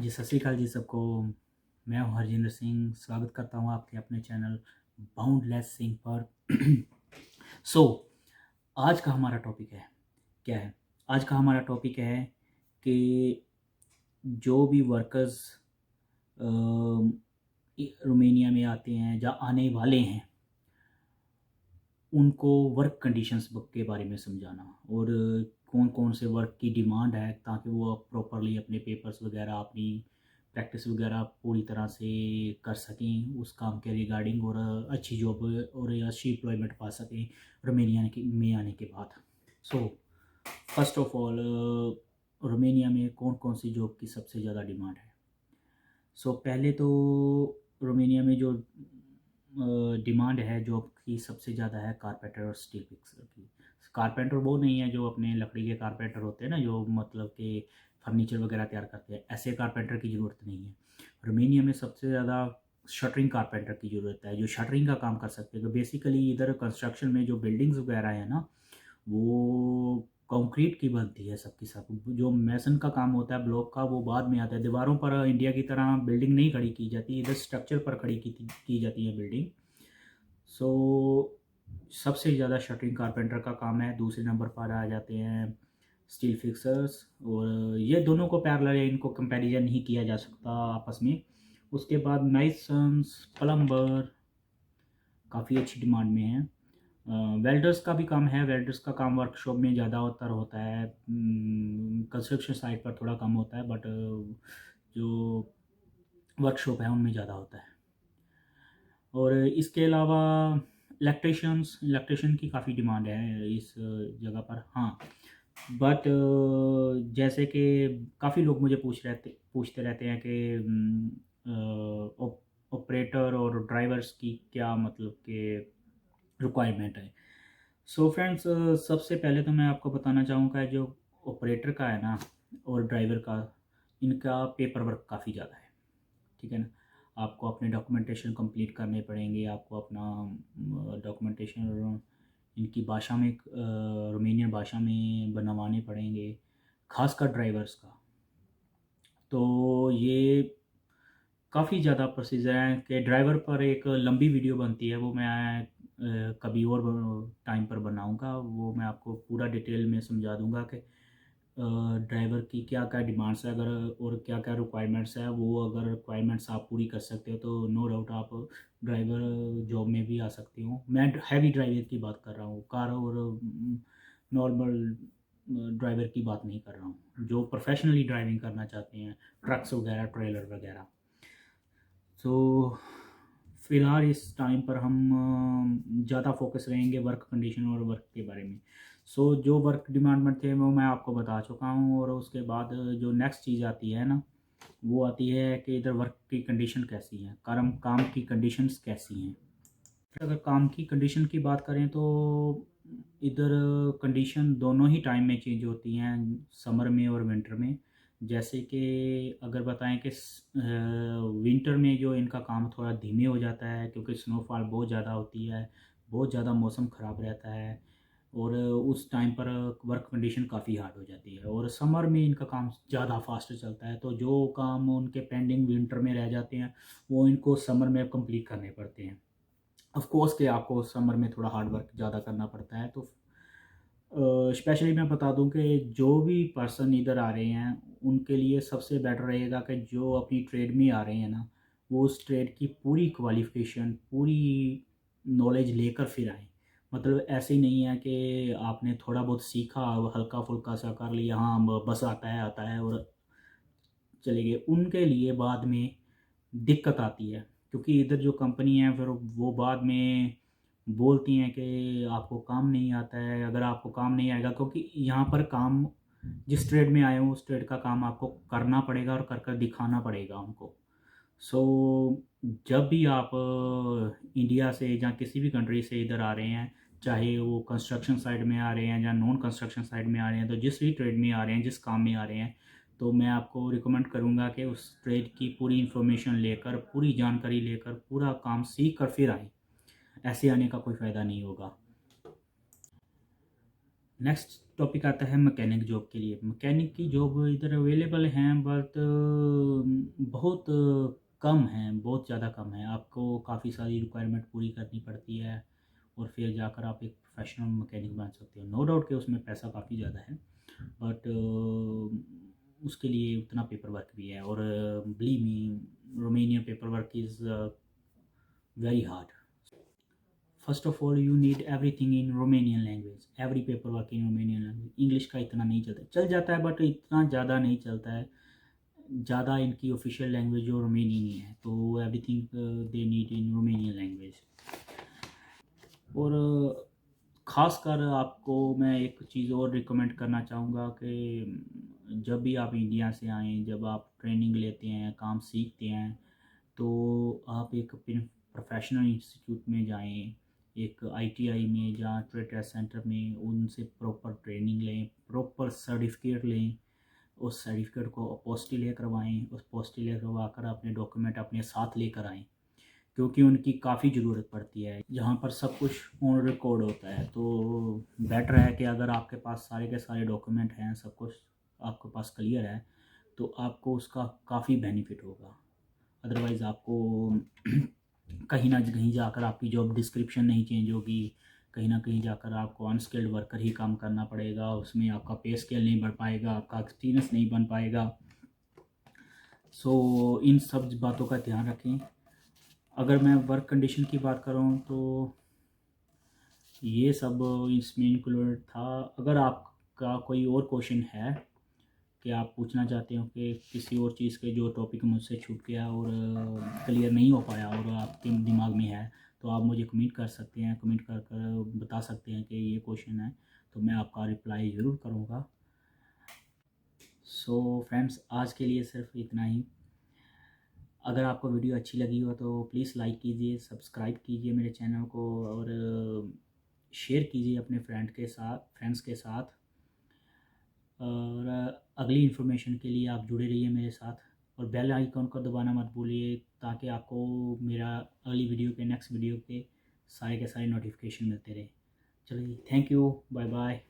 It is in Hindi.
हाँ जी, सत श्री अकाल जी सबको। मैं हूँ हरजिंदर सिंह, स्वागत करता हूँ आपके अपने चैनल बाउंडलेस सिंह पर। सो आज का हमारा टॉपिक है, क्या है? आज का हमारा टॉपिक है कि जो भी वर्कर्स रोमेनिया में आते हैं या आने वाले हैं, उनको वर्क कंडीशंस के बारे में समझाना और कौन कौन से वर्क की डिमांड है, ताकि वो प्रॉपरली अपने पेपर्स वगैरह, अपनी प्रैक्टिस वगैरह पूरी तरह से कर सकें उस काम के रिगार्डिंग, और अच्छी जॉब और अच्छी एम्प्लॉयमेंट पा सकें रोमेनिया में आने के बाद। So first of all, Romania में कौन कौन सी जॉब की सबसे ज़्यादा डिमांड है? सो पहले तो रोमेनिया में जो डिमांड है जॉब की सबसे ज़्यादा है कारपेंटर और स्टील फिक्सर की। कारपेंटर वो नहीं है जो अपने लकड़ी के कारपेंटर होते हैं ना, जो मतलब कि फर्नीचर वगैरह तैयार करते हैं, ऐसे कारपेंटर की ज़रूरत नहीं है। रोमेनिया में सबसे ज़्यादा शटरिंग कारपेंटर की ज़रूरत है, जो शटरिंग का काम कर सकते हैं। तो बेसिकली इधर कंस्ट्रक्शन में जो बिल्डिंग्स वगैरह है ना, वो कंक्रीट की बनती है सबकी सब। जो मेसन का काम होता है, ब्लॉक का, वो बाद में आता है। दीवारों पर इंडिया की तरह बिल्डिंग नहीं खड़ी की जाती, इधर स्ट्रक्चर पर खड़ी की जाती है बिल्डिंग। सो सबसे ज़्यादा शटरिंग कारपेंटर का काम है। दूसरे नंबर पर आ जाते हैं स्टील फिक्सर्स, और ये दोनों को पैरेलल है, इनको कंपैरिजन नहीं किया जा सकता आपस में। उसके बाद मेसन्स, प्लम्बर काफ़ी अच्छी डिमांड में है। वेल्डर्स का भी काम है। वेल्डर्स का काम वर्कशॉप में ज़्यादातर होता है, कंस्ट्रक्शन साइट पर थोड़ा कम होता है, बट जो वर्कशॉप है उनमें ज़्यादा होता है। और इसके अलावा इलेक्ट्रिशियन की काफ़ी डिमांड है इस जगह पर। हाँ, बट जैसे कि काफ़ी लोग मुझे पूछते रहते हैं कि ऑपरेटर और ड्राइवर्स की क्या मतलब कि रिक्वायरमेंट है। सो फ्रेंड्स, सबसे पहले तो मैं आपको बताना चाहूँगा, जो ऑपरेटर का है ना और ड्राइवर का, इनका पेपर वर्क काफ़ी ज़्यादा है, ठीक है ना। आपको अपने डॉक्यूमेंटेशन कंप्लीट करने पड़ेंगे, आपको अपना डॉक्यूमेंटेशन इनकी भाषा में, रोमेनियन भाषा में बनवाने पड़ेंगे, खासकर ड्राइवर्स का। तो ये काफ़ी ज़्यादा प्रोसीजर है कि ड्राइवर पर एक लंबी वीडियो बनती है, वो मैं कभी और टाइम पर बनाऊंगा। वो मैं आपको पूरा डिटेल में समझा दूंगा कि ड्राइवर की क्या क्या डिमांड्स है, अगर और क्या क्या रिक्वायरमेंट्स है। वो अगर रिक्वायरमेंट्स आप पूरी कर सकते हो तो नो डाउट आप ड्राइवर जॉब में भी आ सकते हो। मैं हैवी ड्राइवर की बात कर रहा हूँ, कार और नॉर्मल ड्राइवर की बात नहीं कर रहा हूँ, जो प्रोफेशनली ड्राइविंग करना चाहते हैं, ट्रक्स वगैरह, ट्रेलर वगैरह। तो फ़िलहाल इस टाइम पर हम ज़्यादा फोकस रहेंगे वर्क कंडीशन और वर्क के बारे में। सो जो वर्क डिमांडमेंट थे वो मैं आपको बता चुका हूँ, और उसके बाद जो नेक्स्ट चीज़ आती है ना, वो आती है कि इधर वर्क की कंडीशन कैसी है, काम की कंडीशंस कैसी हैं। अगर काम की कंडीशन की बात करें तो इधर कंडीशन दोनों ही टाइम में चेंज होती हैं, समर में और विंटर में। जैसे कि अगर बताएं कि विंटर में जो इनका काम थोड़ा धीमे हो जाता है, क्योंकि स्नोफॉल बहुत ज़्यादा होती है, बहुत ज़्यादा मौसम ख़राब रहता है, और उस टाइम पर वर्क कंडीशन काफ़ी हार्ड हो जाती है। और समर में इनका काम ज़्यादा फास्ट चलता है, तो जो काम उनके पेंडिंग विंटर में रह जाते हैं, वो इनको समर में कंप्लीट करने पड़ते हैं। ऑफ कोर्स कि आपको समर में थोड़ा हार्ड वर्क ज़्यादा करना पड़ता है। तो स्पेशली मैं बता दूं कि जो भी पर्सन इधर आ रहे हैं, उनके लिए सबसे बेटर रहेगा कि जो अपनी ट्रेड में आ रहे हैं ना, वो उस ट्रेड की पूरी क्वालिफ़िकेशन, पूरी नॉलेज लेकर फिर आएँ। मतलब ऐसे ही नहीं है कि आपने थोड़ा बहुत सीखा, हल्का-फुल्का सा कर लिया, हाँ, बस आता है और चले गए। उनके लिए बाद में दिक्कत आती है, क्योंकि इधर जो कंपनी है फिर वो बाद में बोलती हैं कि आपको काम नहीं आता है। अगर आपको काम नहीं आएगा, क्योंकि यहाँ पर काम जिस ट्रेड में आए हो उस ट्रेड का काम आपको करना पड़ेगा और कर कर दिखाना पड़ेगा उनको। सो जब भी आप इंडिया से या किसी भी कंट्री से इधर आ रहे हैं, चाहे वो कंस्ट्रक्शन साइड में आ रहे हैं या नॉन कंस्ट्रक्शन साइड में आ रहे हैं, तो जिस भी ट्रेड में आ रहे हैं, जिस काम में आ रहे हैं, तो मैं आपको रिकमेंड करूँगा कि उस ट्रेड की पूरी इन्फॉर्मेशन लेकर, पूरी जानकारी लेकर, पूरा काम सीख कर फिर आएँ। ऐसे आने का कोई फ़ायदा नहीं होगा। नेक्स्ट टॉपिक आता है मैकेनिक जॉब के लिए। मैकेनिक की जॉब इधर अवेलेबल हैं, बट बहुत कम हैं, बहुत ज़्यादा कम है। आपको काफ़ी सारी रिक्वायरमेंट पूरी करनी पड़ती है और फिर जाकर आप एक प्रोफेशनल मैकेनिक बन सकते हो। नो डाउट कि उसमें पैसा काफ़ी ज़्यादा है, बट उसके लिए उतना पेपर वर्क भी है। और believe me, Romanian paper work is very hard. First of all you need everything in Romanian language, every paper work in Romanian language. English का इतना नहीं चलता, चल जाता है बट इतना ज़्यादा नहीं चलता है। ज़्यादा इनकी ऑफिशियल लैंग्वेज जो रोमेनियन ही है, तो everything they need in Romanian language. और ख़ासकर आपको मैं एक चीज़ और रिकमेंड करना चाहूँगा कि जब भी आप इंडिया से आएँ, जब आप ट्रेनिंग लेते हैं, काम सीखते हैं, तो आप एक प्रोफेशनल इंस्टीट्यूट में जाएँ, एक आईटीआई में या ट्रेड टेस्ट सेंटर में उनसे प्रॉपर ट्रेनिंग लें, प्रॉपर सर्टिफिकेट लें। उस सर्टिफिकेट को अपोस्टिलेट करवाएँ, उस अपोस्टिलेट करवाकर अपने डॉक्यूमेंट अपने साथ लेकर आएँ, क्योंकि उनकी काफ़ी ज़रूरत पड़ती है। यहाँ पर सब कुछ ऑन रिकॉर्ड होता है, तो बेटर है कि अगर आपके पास सारे के सारे डॉक्यूमेंट हैं, सब कुछ आपके पास क्लियर है, तो आपको उसका काफ़ी बेनिफिट होगा। अदरवाइज़ आपको कहीं ना कहीं जाकर आपकी जॉब डिस्क्रिप्शन नहीं चेंज होगी, कहीं ना कहीं जाकर आपको अनस्किल्ड वर्कर ही काम करना पड़ेगा, उसमें आपका पे स्केल नहीं बढ़ पाएगा, आपका एक्सपीरियंस नहीं बन पाएगा। सो इन सब बातों का ध्यान रखें। अगर मैं वर्क कंडीशन की बात करूँ तो ये सब इसमें इंक्लूडेड था। अगर आपका कोई और क्वेश्चन है कि आप पूछना चाहते हो कि किसी और चीज़ के जो टॉपिक मुझसे छूट गया और क्लियर नहीं हो पाया और आपके दिमाग में है, तो आप मुझे कमेंट कर सकते हैं, कमेंट कर कर बता सकते हैं कि ये क्वेश्चन है, तो मैं आपका रिप्लाई ज़रूर करूँगा। सो फ्रेंड्स, आज के लिए सिर्फ इतना ही। अगर आपको वीडियो अच्छी लगी हो तो प्लीज़ लाइक कीजिए, सब्सक्राइब कीजिए मेरे चैनल को, और शेयर कीजिए अपने फ्रेंड्स के साथ। और अगली इन्फॉर्मेशन के लिए आप जुड़े रहिए मेरे साथ, और बेल आइकॉन को दबाना मत भूलिए, ताकि आपको मेरा अगली वीडियो के नेक्स्ट वीडियो के सारे नोटिफिकेशन मिलते रहे। चलिए, थैंक यू, बाय बाय।